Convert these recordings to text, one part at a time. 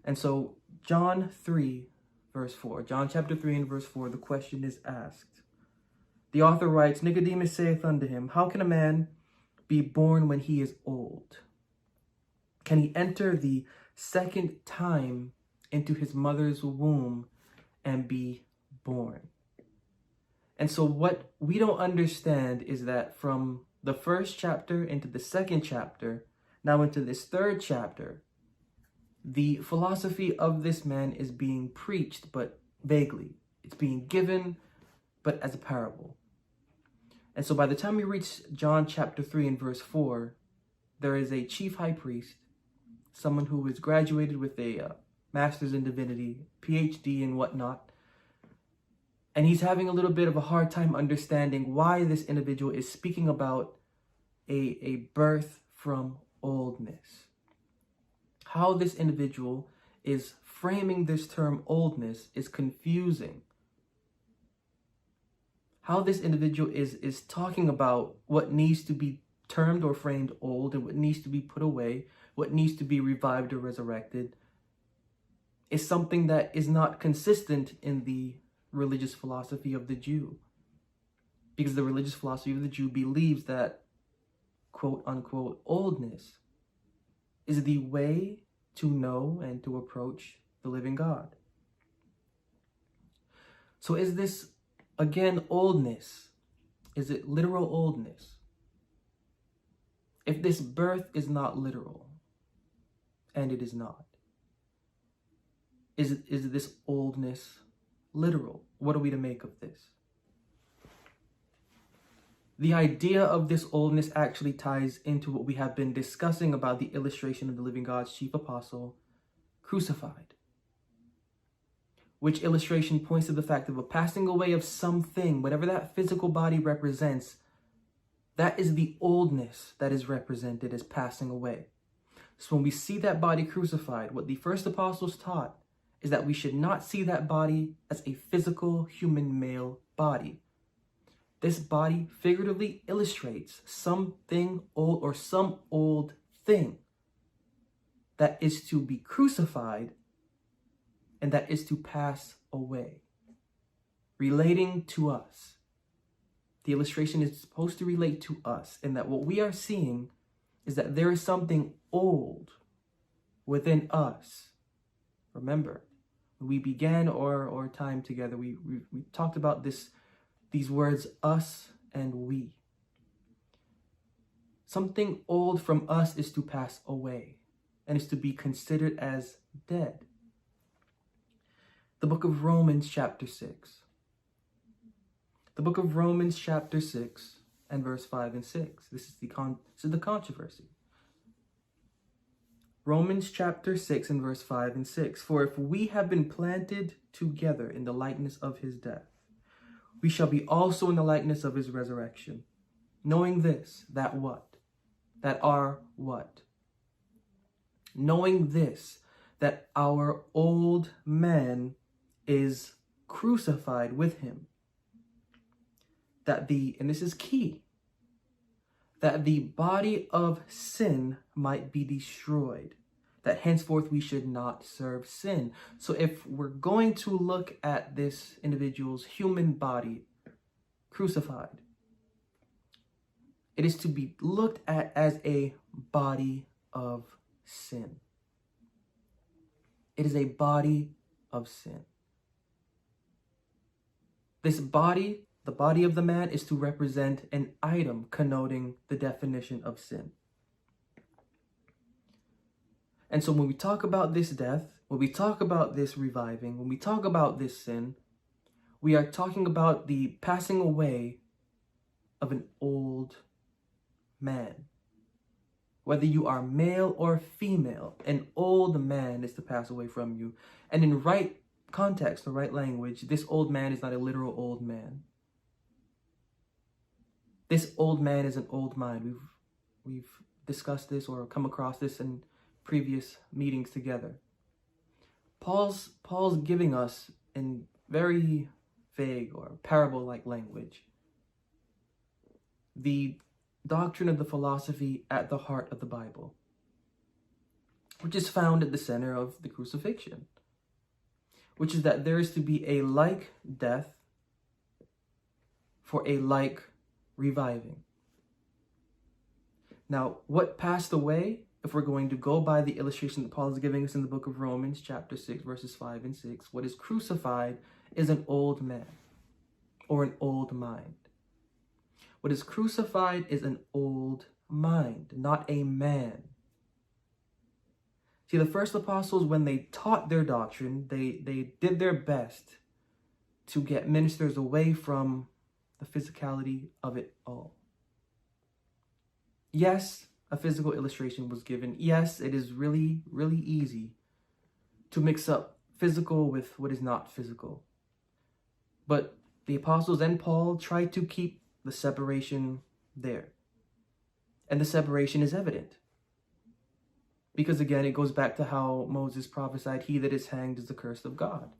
And so John chapter 3 and verse 4, the question is asked. The author writes, Nicodemus saith unto him, how can a man be born when he is old? Can he enter the second time into his mother's womb and be born? And so what we don't understand is that from the first chapter into the second chapter, now into this third chapter, the philosophy of this man is being preached, but vaguely. It's being given, but as a parable. And so by the time we reach John chapter 3 and verse 4, there is a chief high priest, someone who is graduated with a master's in divinity, PhD and whatnot. And he's having a little bit of a hard time understanding why this individual is speaking about a birth from oldness. How this individual is framing this term oldness is confusing. How this individual is talking about what needs to be termed or framed old and what needs to be put away, what needs to be revived or resurrected, is something that is not consistent in the religious philosophy of the Jew. Because the religious philosophy of the Jew believes that, quote unquote, oldness is the way to know and to approach the living God. So is this, again, oldness? Is it literal oldness? If this birth is not literal, and it is not, is this oldness literal? What are we to make of this? The idea of this oldness actually ties into what we have been discussing about the illustration of the living God's chief apostle crucified, which illustration points to the fact of a passing away of something, whatever that physical body represents. That is the oldness that is represented as passing away. So when we see that body crucified, what the first apostles taught is that we should not see that body as a physical human male body. This body figuratively illustrates something old or some old thing that is to be crucified and that is to pass away, relating to us. The illustration is supposed to relate to us, and that what we are seeing is that there is something old within us. Remember, when we began our time together, we talked about these words, us and we. Something old from us is to pass away and is to be considered as dead. The book of Romans chapter 6. The book of Romans chapter 6 and verse 5 and 6. This is the controversy. Romans chapter 6 and verse 5 and 6. For if we have been planted together in the likeness of his death, we shall be also in the likeness of his resurrection. Knowing this, that what? That our what? Knowing this, that our old man is crucified with him. That and this is key, that the body of sin might be destroyed, that henceforth we should not serve sin. So if we're going to look at this individual's human body crucified, it is to be looked at as a body of sin. It is a body of sin. This body, the body of the man, is to represent an item connoting the definition of sin. And so when we talk about this death, when we talk about this reviving, when we talk about this sin, we are talking about the passing away of an old man. Whether you are male or female, an old man is to pass away from you. And in right context, the right language, this old man is not a literal old man. This old man is an old mind. We've discussed this or come across this in previous meetings together. Paul's giving us in very vague or parable-like language the doctrine of the philosophy at the heart of the Bible. which is found at the center of the crucifixion, which is that there is to be a like death for a like reviving. Now, what passed away, if we're going to go by the illustration that Paul is giving us in the book of Romans, chapter 6, verses 5 and 6, what is crucified is an old man or an old mind. What is crucified is an old mind, not a man. See, the first apostles, when they taught their doctrine, they did their best to get ministers away from the physicality of it all. Yes, a physical illustration was given. Yes, it is really, really easy to mix up physical with what is not physical. But the apostles and Paul tried to keep the separation there. And the separation is evident. Because again, it goes back to how Moses prophesied, he that is hanged is accursed of God.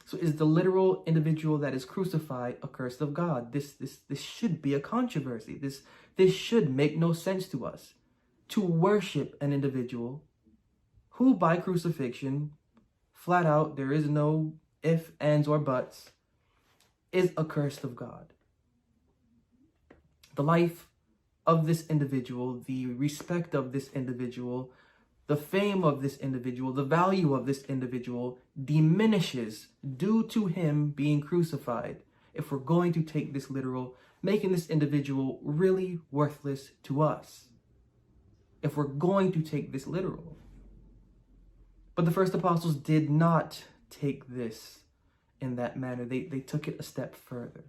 So is the literal individual that is crucified accursed of God? This should be a controversy. This should make no sense to us. To worship an individual who by crucifixion, flat out, there is no if, ands, or buts, is accursed of God. The life of this individual, the respect of this individual, the fame of this individual, the value of this individual diminishes due to him being crucified, if we're going to take this literal, making this individual really worthless to us, if we're going to take this literal. But the first apostles did not take this in that manner. They took it a step further.